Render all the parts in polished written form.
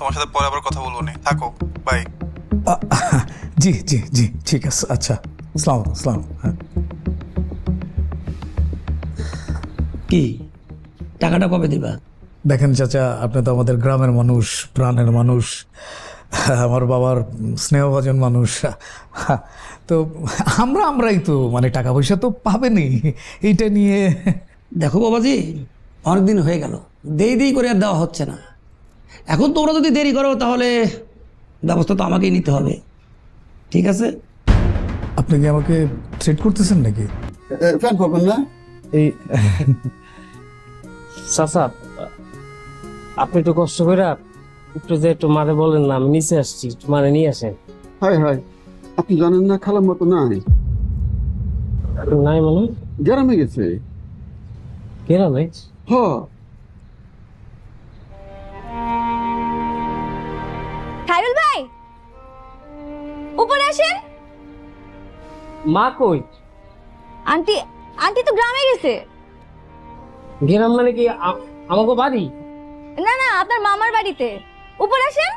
তোমার সাথে পরে আবার কথা বলবো নি, থাকো, বাই। জি জি জি ঠিক আছে, আচ্ছা, আসসালাম আসসালাম। হ্যাঁ, কি টাকাটা কবে দিবা? দেখেন চাচা, আপনি তো আমাদের গ্রামের মানুষ, প্রাণের মানুষ, আমার বাবার স্নেহভাজন মানুষ, তো আমরাই তো মানে টাকা পয়সা তো পাবেনই, এইটা নিয়ে। দেখো বাবাজি, অনেকদিন হয়ে গেল, দেরি করে আর দেওয়া হচ্ছে না। এখন তোমরা যদি দেরি করো তাহলে ব্যবস্থা তো আমাকেই নিতে হবে, ঠিক আছে? আপনি কি আমাকে থ্রেট করতেছেন নাকি? ফ্যান করবেন না? এই চাচা, আপনি একটু কষ্ট করে একটু যে একটু মারে বলেন না, আমি নিচে আসছি, একটু মারে নিয়ে আসেন। হাই হাই, আপনি জানেন না খালাম মতো নাই, নাই মানে গ্রামে গেছে। গ্রামে? হ, খায়রুল ভাই, উপরে আসেন। মা কই? আন্টি আন্টি তো গ্রামে গেছে। গ্রাম মানে কি আমাকে বাড়ি? না না, আপনার মামার বাড়িতে। উপরে আসেন।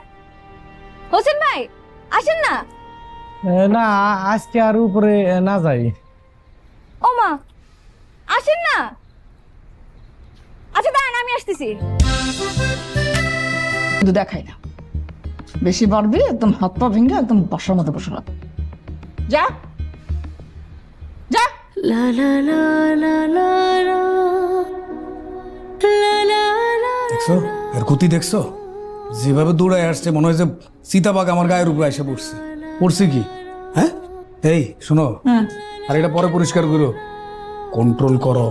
হোসেন ভাই, আসেন না। না, আজকে আর উপরে না যাই। ও মা, আসেন না। আচ্ছা দাঁড়ান, আমি আসতেছি। কিন্তু দেখাই না, বেশি বাড়বি একদম হাত পা ভেঙে একদম বাসার মধ্যে বসে রাখ। যা যা। দেখছো এর গতি, দেখছো যেভাবে দৌড়ায় আসছে, মনে হয় যে সীতাবাগ আমার গায়ের উপরে এসে পড়ছে। পড়ছে কি? হ্যাঁ, এই শোনো, আর এটা পরে পরিষ্কার করো, কন্ট্রোল করো,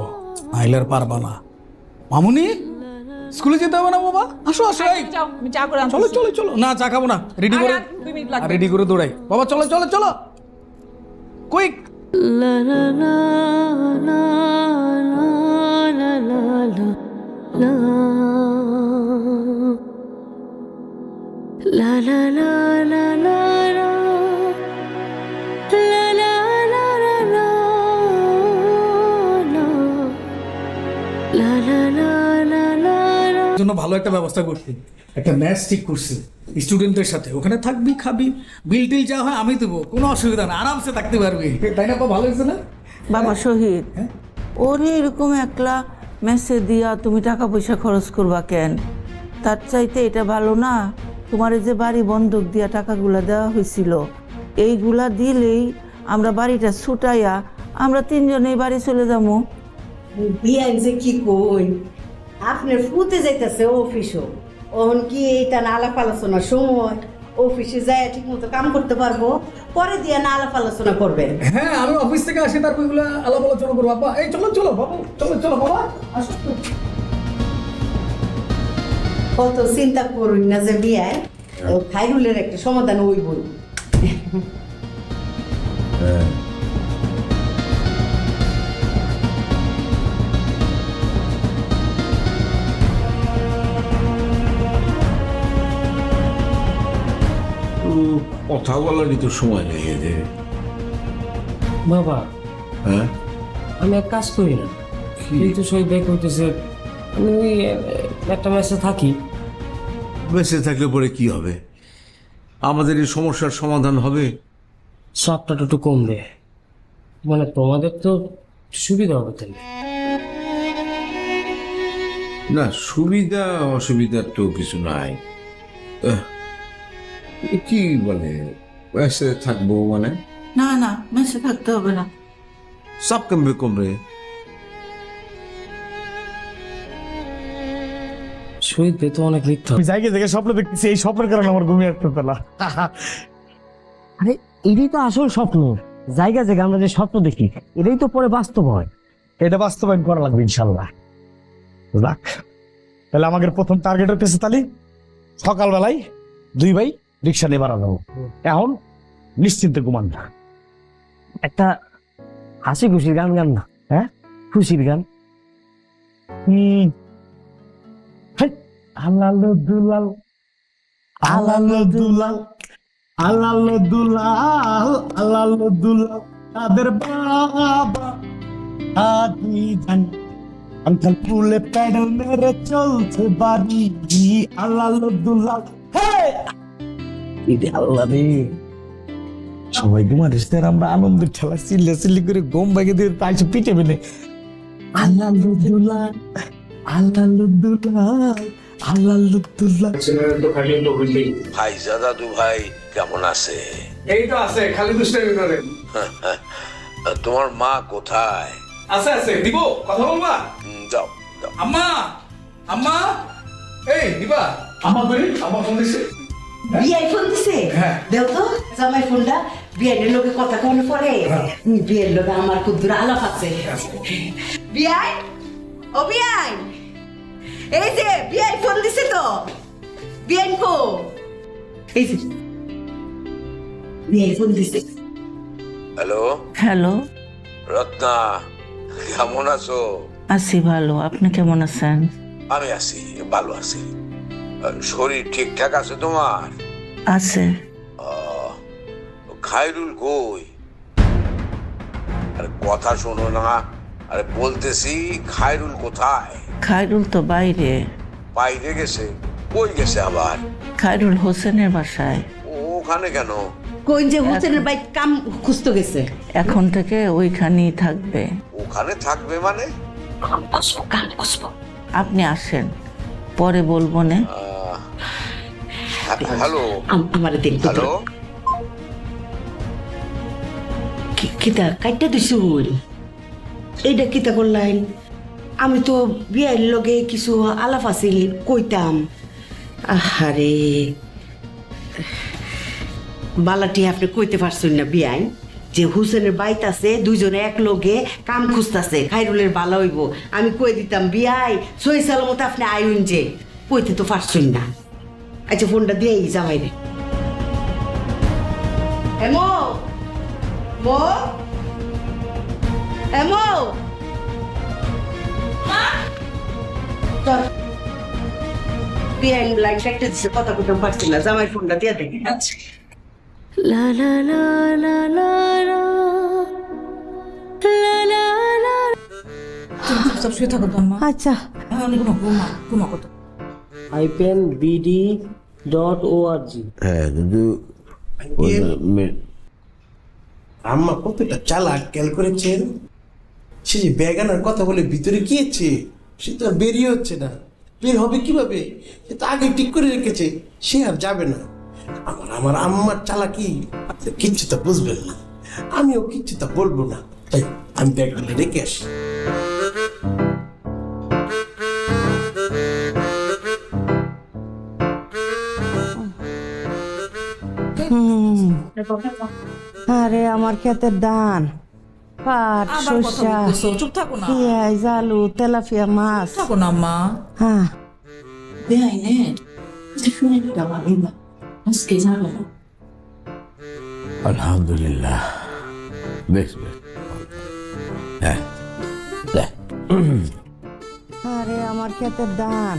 নাইলে আর পারবা না। মামুনি, স্কুলে যেতে হবে না বাবা? আসো আসো, এই চলো চলো চলো। না, চা খাবো না, রেডি করে, রেডি করে দৌড়াই বাবা, চলো চলো চলো, কুইক। জন্য ভালো একটা ব্যবস্থা করছি, একটা ম্যাচ ঠিক করছি স্টুডেন্টদের সাথে, ওখানে থাকবি, খাবি, বিল টিল যা হয় আমি দেবো, কোনো অসুবিধা না, আরামসে থাকতে পারবি, তাই না? ভালো হয়েছে না বাবা শহীদ? ওরে এরকম একলা মেসে দিয়া তুমি টাকা পয়সা খরচ করবা কেন? তার চাইতে এটা ভালো না, তোমার এই যে বাড়ি বন্ধক দিয়া টাকাগুলা দেওয়া হয়েছিল, এইগুলা দিলেই আমরা বাড়িটা ছুটাইয়া আমরা তিনজনেই বাড়ি চলে যাবো। বিয়ান যে কি কই, আপনার ফুতে যাইতেছে অফিসও, ওহন কি এইটা না আলাপ আলোচনার সময়? অফিসে যায় ঠিক মতো কাম করতে পারবো, পরে দিয়ে না আলাপ আলোচনা করবেন। হ্যাঁ, আমি অফিস থেকে আসি, তারপর এগুলো আলাপ আলোচনা করবো। বাবা, এই চলো চলো বাবু, চলো চলো বাবা, আসো। কত চিন্তা করুন না যে বিয়ায় খাইরুলের একটা সমাধান ওই বই। কথা বলারই তো সময় লেগে যায়। বাবা, হ্যাঁ, আমি এক কাজ করি না, এই তো শহীদ ভাই কইতেছে, আমি ওই একটা মেসে থাকি। বেঁচে থাকলে পরে কি হবে? আমাদের এই সমস্যার সমাধান হবে। সবটা একটু কমবে, মানে তোমাদের তো সুবিধা হবে তাহলে। না, সুবিধা অসুবিধার তো কিছু নাই। কি বলে বেঁচে থাকবো মানে? না না, মেসে থাকতে হবে না। সব কমবে কমবে। শহীদ ভাই তো অনেক মিথ্যা। আমি জায়গায় জায়গায় স্বপ্ন দেখতেছি, এই স্বপ্নের কারণে আমার ঘুমিয়ে আসতে না। আরে এটাই তো আসল স্বপ্ন, জায়গা জায়গা আমরা যে স্বপ্ন দেখি এটাই তো পরে বাস্তব হয়। এটা বাস্তবায়ন করা লাগবে ইনশাল্লাহ। রাখ, তাহলে আমাদের প্রথম টার্গেট হচ্ছে তালি সকালবেলায় 2 ভাই রিক্সা নিয়ে বাড়ানো। এখন নিশ্চিন্তে ঘুমান না, একটা হাসি খুশির গান গান না? হ্যাঁ, খুশির গান। আলালো দুলাল আলালো দুলাল আলালো দুলাল আলালো দুলাল, তাদের বাবা আদি জান আঙ্কাল পুলে প্যাডেল মেরে চলছে বাড়ি। আলালো দুলাল আল্লাহ রে, সবাই ঘুমারিস না, আমরা আনন্দের ঠেলা চিল্লা চিল্লি করে গম ভাগে দিয়ে তাইছে পিঠে মেলে আল্লাহ লুদুল্লাহ, আল্লাহ লুদুল্লাহ, আল্লাহ লুদুল্লাহ। ভাই দাদু ভাই কেমন আছে? এই তো আছে, খালি দুষ্টামি করে। তোমার মা কোথায়? আছে আছে, দিব কথা বলবা? যাও যাও। আম্মা, আম্মা, এই দিবা। আম্মা কই? আম্মা ফোন দিছে। বিয়াই ফোন দিছে? হ্যাঁ। দেও তো জামাই ফোনটা। বিয়াইয়ের লোকে কথা কনে পরে বিয়ের লোকে আমার কুদ্দুর আলাপ আছে। বিয়াই, ও বিয়াই, এই যে বিয়াই ফোন দিছে তো। বিয়াই কো? এই যে বিয়াই ফোন দিছে। হ্যালো হ্যালো, রত্না, কেমন আছো? আছি ভালো, আপনি কেমন আছেন? আমি আছি, ভালো আছি। শরীর ঠিকঠাক আছে তোমার? আছে। খায়রুল কই? আরে কথা শোনো না, আরে বলতেছি খায়রুল কোথায়? খায়রুল তো বাইরে। বাইরে গেছে? কই গেছে আবার? খায়রুল হোসেনের বাসায়। ওখানে কেন? কোন যে হোসেনের বাইক কাম খুঁজতে গেছে। এখন থেকে ওইখানেই থাকবে। ওখানে থাকবে মানে? আপনি আসেন, পরে বলবো না। হ্যালো আমার দিন হ্যালো, কিতা কাইটা দিছুল? এইটা কিতা করলেন? আমি তো বিয়ের লগে কিছু আলাপ আছিল কইতাম। আহারে বালাটি আপনি কইতে পারছেন না বিয়াই যে হুসেনের বাইত আছে, দুইজনে এক লগে কাম খুঁজতাছে, খাইরুলের বালা হইব। আমি কই দিতাম বিয়াই সই সালামত আপনি আইন, যে কইতে তো পারছেন না। আচ্ছা ফোনটা দিয়েই জামাই রে। এমো মো এমো বিয়াইন লাইন একটা দিছে, কথা কইতে পারছি না। জামাই ফোনটা দিয়ে দেখ। লা লা লা লা লা লা লা লা লা। সব শুয়ে থাকো তো আম্মা। আচ্ছা ঘুমা কত। ipenbd.org। হ্যাঁ কিন্তু আম্মা কতটা চালাক খেয়াল করেছেন? সে যে বেগানার কথা বলে ভিতরে গিয়েছে, সে তো আর বেরিয়ে হচ্ছে না। বের হবে কিভাবে? সে তো আগে ঠিক করে রেখেছে, সে আর যাবে না। আমার আম্মার চালাকি আপনি কিচ্ছু তা বুঝবেন না, আমিও কিচ্ছু তা বলবো না। তাই আমি ব্যাগগুলো রেখে আসি। আরে আমার ক্ষেতের ধান, পাট, সরষা, চুপ থাকো না। পেঁয়াজ, আলু, তেলাপিয়া মাছ। থাকো না আম্মা। হ্যাঁ, আলহামদুলিল্লাহ, বেশ বেশ। হ্যাঁ আরে আমার ক্ষেতের ধান।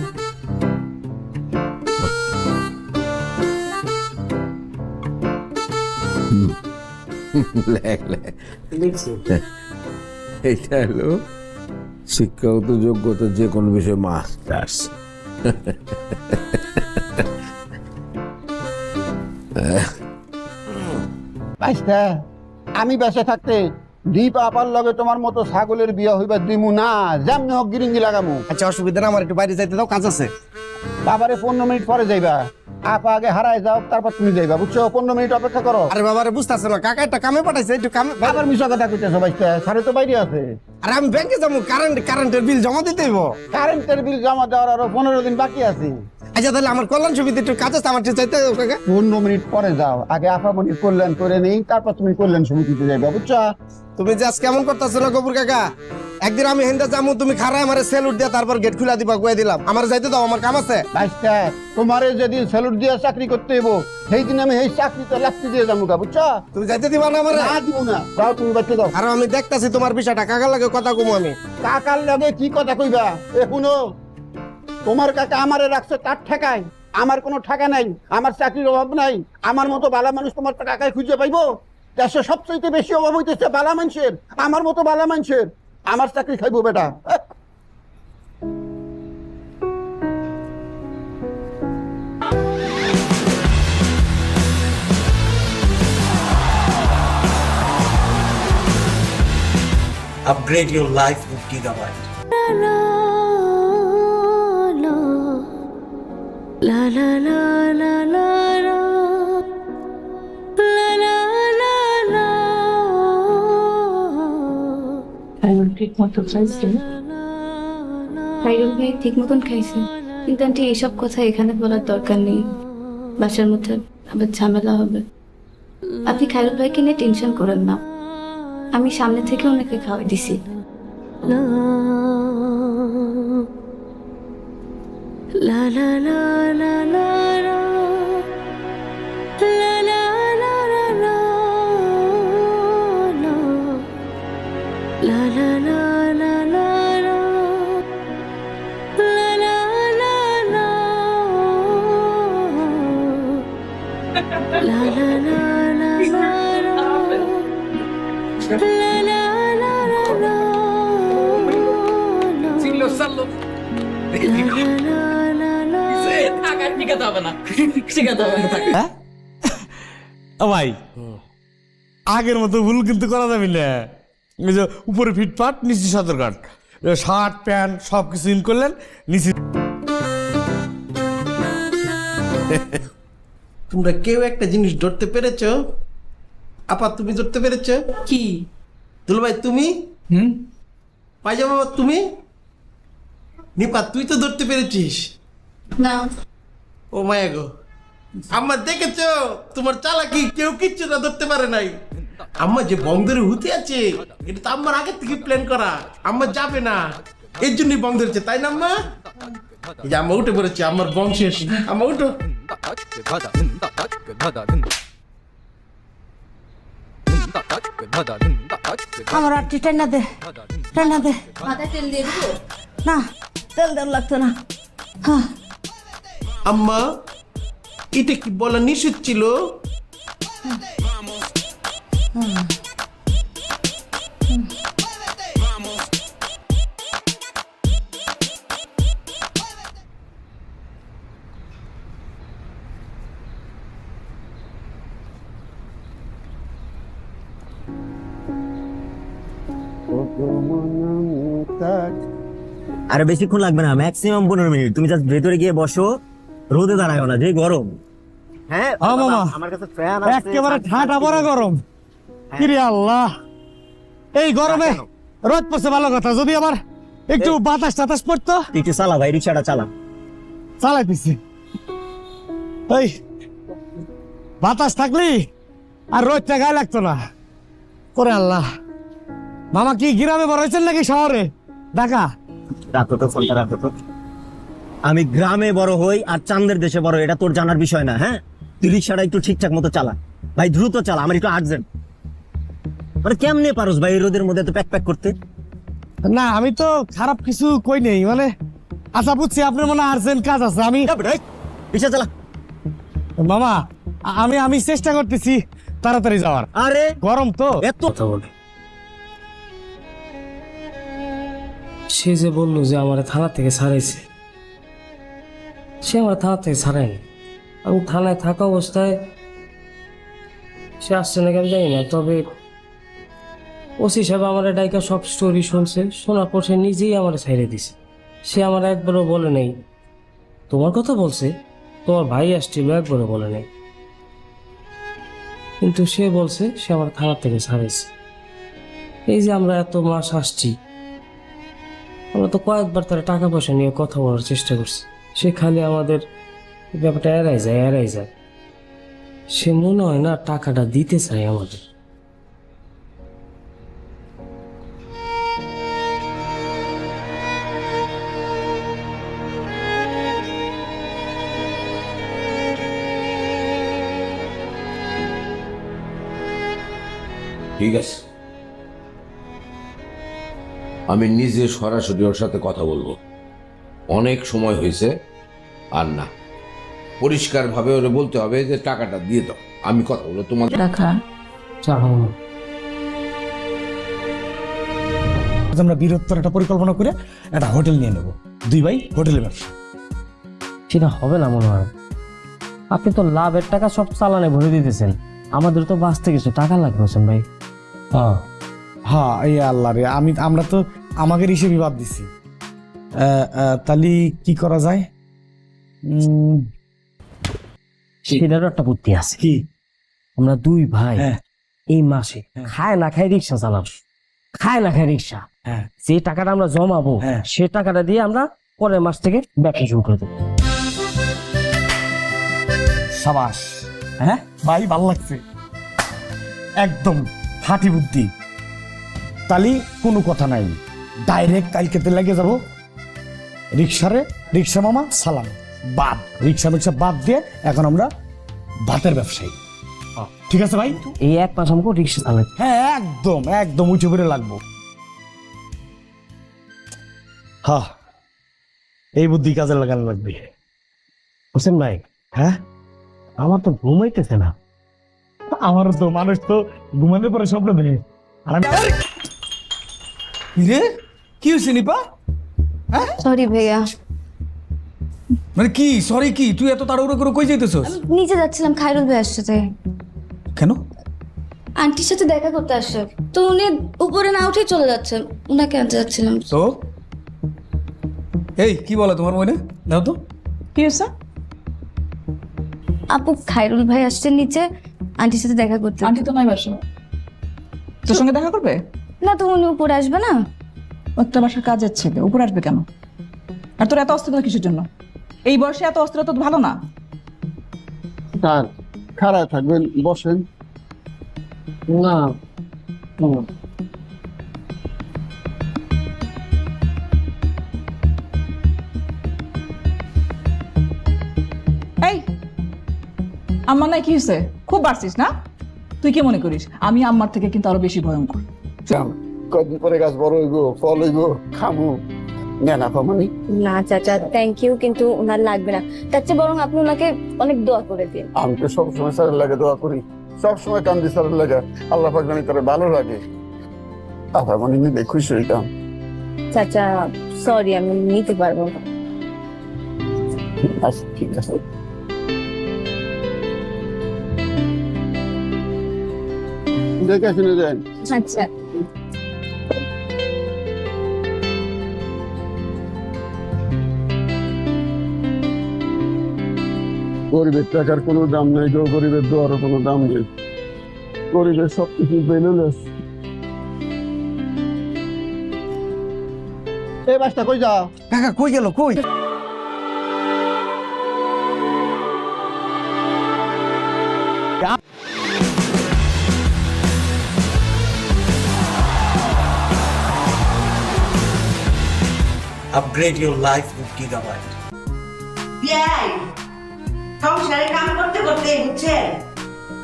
এটা হলো শিক্ষাগত যোগ্যতা, যে কোনো বিষয়ে মাস্টার্স। আচ্ছা, আমি বেঁচে থাকতে দীপ আপার লগে তোমার মতো ছাগলের বিয়া হইবা দিমু না, যেমনি হোক গিরিঙ্গি লাগামু। আচ্ছা অসুবিধা না, আমার একটু বাইরে যাইতে দাও, কাজ আছে। বাবারে 15 মিনিট পরে যাইবা। আপা আগে হারায় যাও, তারপর তুমি যাইবা, বুঝছো? 15 মিনিট অপেক্ষা করো। আরে বাবারে বুঝতেছে না, কাকা একটা কামে পাঠাইছে, একটু কামে। বাবার মিশা কথা কইতেছো ভাইস্তা, সারে তো বাইরে আছে। আরে আমি ব্যাংকে যাবো, কারেন্টের বিল জমা দিতে হইব। কারেন্টের বিল জমা দেওয়ার আরো 15 দিন বাকি আছে। আচ্ছা তাহলে আমার কল্যাণ সুবিধা একটু কাজ আছে, আমার চাইতে হবে কাকা। 15 মিনিট পরে যাও, আগে আপা মনির কল্যাণ করে নেই, তারপর তুমি কল্যাণ সমিতিতে যাইবা, বুঝছো? তুমি যে আজ কেমন করতেছো না গবুর কাকা? একদিন আমি হেন্দা যাবো, তুমি খারায় আমার স্যালুট দিয়া তারপর গেট খুলা দিবা, কয়ে দিলাম। আমার যাইতে দাও, আমার কাম আছে। ভাইস্তা, তোমারে যেদিন স্যালুট দিয়ে চাকরি করতে হইব, সেই দিন আমি এই চাকরিতে লাগতে দিয়ে যাবো, বুঝছো? তুমি যাইতে দিবা না আমার? না দিব না, যাও তুমি বাচ্চা দাও। আর আমি দেখতাছি তোমার বিষয়টা, কাকার লাগে কথা কমু আমি। কাকার লগে কি কথা কইবা? এ শুনো, তোমার কাকা আমারে রাখছে তার ঠেকায়, আমার কোনো ঠেকা নাই, আমার চাকরির অভাব নাই। আমার মতো বালা মানুষ তোমার কাকায় খুঁজে পাইবো? দেশে সবচেয়ে বেশি অভাব হইতেছে বালা মানুষের, আমার মতো বালা মানুষের। আমার চাকরি খাইবো বেটা। Upgrade your life with Gigabyte. ঠিক মতো খাইছে খাইরুল ভাই ঠিক মতন খাইছে, কিন্তু আন্টি এইসব কথা এখানে বলার দরকার নেই, বাসার মধ্যে আবার ঝামেলা হবে। আপনি খাইরুল ভাইকে নিয়ে টেনশন করেন না, আমি সামনে থেকে ওনাকে খাওয়াই দিছি। লা লা লা লা লা লা লা লা লা লা লা লা লা লা লা লা ভাই আগের মতো ভুল কিন্তু করা যাবে না। এই যে উপরে ফিটপাট নিচে সদরঘাট, শার্ট প্যান্ট সব কিছু ইন করলেন নিচে। তোমরা কেউ একটা জিনিস ধরতে পেরেছ? আপা তুমি ধরতে পেরেছ কি? দুলু ভাই তুমি, পায়জামা তুমি, নিপা তুই তো ধরতে পেরেছিস না? ও মায়া গো, আম্মা দেখেছ তোমার চালাকি কেউ কিচ্ছু না ধরতে পারে নাই। আম্মা যে বন্ধের হুতে আছে এটা তো আম্মার আগে থেকে প্ল্যান করা, আম্মা যাবে না এর জন্যই বন্ধ হচ্ছে, তাই না আম্মা? এই যে আম্মা উঠে পড়েছে, আমার বংশের আম্মা উঠো। আমার আর টেন্না দে, টেন্না দে। মাথায় তেল দিয়ে দিব না, তেল দেওয়ার লাগতো না। হ্যাঁ আম্মা এটা কি বলা নিষেধ ছিল? আরে বেশিক্ষণ লাগবে না, ম্যাক্সিমাম 15 মিনিট। তুমি জাস্ট ভেতরে গিয়ে বসো, রোদে দাঁড়ায়ও না, যে গরম। হ্যাঁ মামা আমার কাছে ফ্যান আছে একেবারে ঠাটা বড় গরম। কিরে আল্লাহ, এই গরমে রোদ পড়ছে ভালো কথা, যদি আবার একটু বাতাস টাতাস পড়তো। একটু চালা ভাই, রিক্সাটা চালা। চালাইতেছি, এই বাতাস থাকলি আর রোদটা গায়ে লাগতো না। করে আল্লাহ, মামা কি গ্রামে বড় হয়েছেন নাকি শহরে? ঢাকা? রাখো তো ফোনটা, রাখো তো। আমি গ্রামে বড় হই আর চাঁদের দেশে বড় হই, এটা তোর জানার বিষয় না। হ্যাঁ তুই রিক্সাটা একটু ঠিকঠাক মতো চালা ভাই, দ্রুত চালা, আমার একটু আর্জেন্ট। মানে কেমনে পারোস ভাই এই রোদের মধ্যে তো প্যাক প্যাক করতে? না আমি তো খারাপ কিছু কই নেই, মানে আচ্ছা বুঝছি আপনার মনে আর্জেন্ট কাজ আছে। আমি রিক্সা চালা মামা, আমি চেষ্টা করতেছি তাড়াতাড়ি যাওয়ার। আরে গরম তো এত কথা বলে সে যে বললো যে আমার থানা থেকে ছাড়াইছে, সে আমার থানা থেকে ছাড়ায়নি। আমি থানায় থাকা অবস্থায় সে আসছে নাকি আমি জানি না, তবে ওসি সাহেব আমার ডাইকা সব স্টোরি শুনছে, শোনার পর সে নিজেই আমার ছাইড়ে দিছে। সে আমার একবারও বলে নেই তোমার কথা বলছে, তোমার ভাই আসছিল, একবারও বলে নেই। কিন্তু সে বলছে সে আমার থানা থেকে ছাড়াইছে। এই যে আমরা এত মাস আসছি, আমরা তো কয়েকবার তারা টাকা পয়সা নিয়ে কথা বলার চেষ্টা করছি, সে খালি আমাদের ব্যাপারটা এড়াই যায়। সে মনে হয় না টাকাটা দিতে চায় আমাদের। ঠিক আছে, আমি নিজে সরাসরি ওর সাথে কথা বলবো। অনেক সময় হয়েছে, আর না, পরিষ্কার ভাবে ওরে বলতে হবে যে টাকাটা দিয়ে দাও, আমি কথা বলবো তোমার। আমরা বীরত্বর একটা পরিকল্পনা করে একটা হোটেল নিয়ে নেবো, 2 ভাই হোটেলের ব্যবসা। সেটা হবে না মনে হয়। আপনি তো লাভের টাকা সব চালানে ভরে দিতেছেন, আমাদের তো বাঁচতে কিছু টাকা লাগবে হোসেন ভাই। হ্যাঁ এই আল্লাহ রে, আমরা তো আমাকে হিসেবে বাদ দিছি। তাহলে কি করা যায়? সেটারও একটা বুদ্ধি আছে। কি? আমরা দুই ভাই হ্যাঁ। এই মাসে খায় না খায় রিক্সা চালাবো, খায় না খায় রিক্সা। হ্যাঁ। যে টাকাটা আমরা জমাবো হ্যাঁ। সে টাকাটা দিয়ে আমরা পরের মাস থেকে ব্যবসা শুরু করে দেবো। সাবাস, হ্যাঁ ভাই, ভাল লাগছে, একদম হাঁটি বুদ্ধি। তাহলে কোনো কথা নাই, ডাইরেক্ট কালকেতে লেগে যাব রিক্সারে। রিক্সা মামা সালাম বাদ, রিক্সা বাদ দিয়ে এখন আমরা ভাতের ব্যবসায়ী। ঠিক আছে ভাই? এই এক মাস আমাকে রিক্সা চালাতে। হ্যাঁ একদম একদম উঁচু করে লাগবো। হ্যাঁ, এই বুদ্ধি কাজে লাগানো লাগবে। হোসেন ভাই, হ্যাঁ, আমার তো ঘুমাইতেছে না। আমারও তো, মানুষ তো ঘুমানোর পরে স্বপ্ন দেখে। আর আমি রে কি হয়েছে নিপা? সরি ভাইয়া, মানে কি সরি কি? তুই এত তাড়াহুড়ো করে কই যাইতেছস? নিচে যাচ্ছিলাম খায়রুল ভাইয়ের সাথে। কেন? আন্টির সাথে দেখা করতে আসছে, তো উনি উপরে না উঠেই চলে যাচ্ছেন, উনাকে আনতে যাচ্ছিলাম। তো এই কি বলে তোমার মনে? দাও তো। কি হয়েছে? আপু খায়রুল ভাই আসছেন নিচে আন্টির সাথে দেখা করতে। আন্টি তো নাই বাসা, তোর সঙ্গে দেখা করবে না, তো উনি উপরে আসবে না? একটা বাসার কাজের ছেলে উপরে আসবে কেন? আর তোর এত অস্থিরতা কিসের জন্য? এই বয়সে এত অস্থিরতা তো ভালো না। খারাপ থাকবেন, বসেন। না এই আম্মা নাই কি হয়েছে? খুব বাড়ছিস না? তুই কি মনে করিস আমি আম্মার থেকে কিন্তু আরো বেশি ভয়ঙ্কর? কদিন পরে গাছ বড় হইব, ফল হইব, খামু। নেন আপা মানে না চাচা, থ্যাংক ইউ, কিন্তু ওনার লাগবে না। তার চেয়ে বরং আপনি ওনাকে অনেক দোয়া করে দিন। আমি তো সবসময় স্যারের লাগে দোয়া করি, সবসময় কান্দি স্যারের লাগে। আল্লাহ পাক জানি তারা ভালো লাগে। আপা মানে নিলে খুশি হইতাম। চাচা সরি, আমি নিতে পারবো না। আচ্ছা ঠিক আছে। দেখে শুনে যান। আচ্ছা। গরিবের টাকার কোনো দাম নেই গো, গরিবের দোয়ারও কোনো দাম নেই। গরিবের সবকিছু বেলুলেস। এই বাসটা কই যাও? কাকা কই গেল? কই? Upgrade your life with Gigabyte. সংসারে কাম করতে করতে বুঝছেন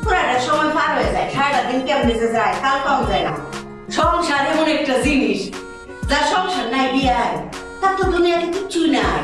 পুরাটা সময় পার হয়ে যায়, সারাটা দিন কেমন যায়, কাল পাওয়া যায় না। সংসার এমন একটা জিনিস, যার সংসার নাই বিয়ায় তার তো দুনিয়াতে কিচ্ছুই নাই।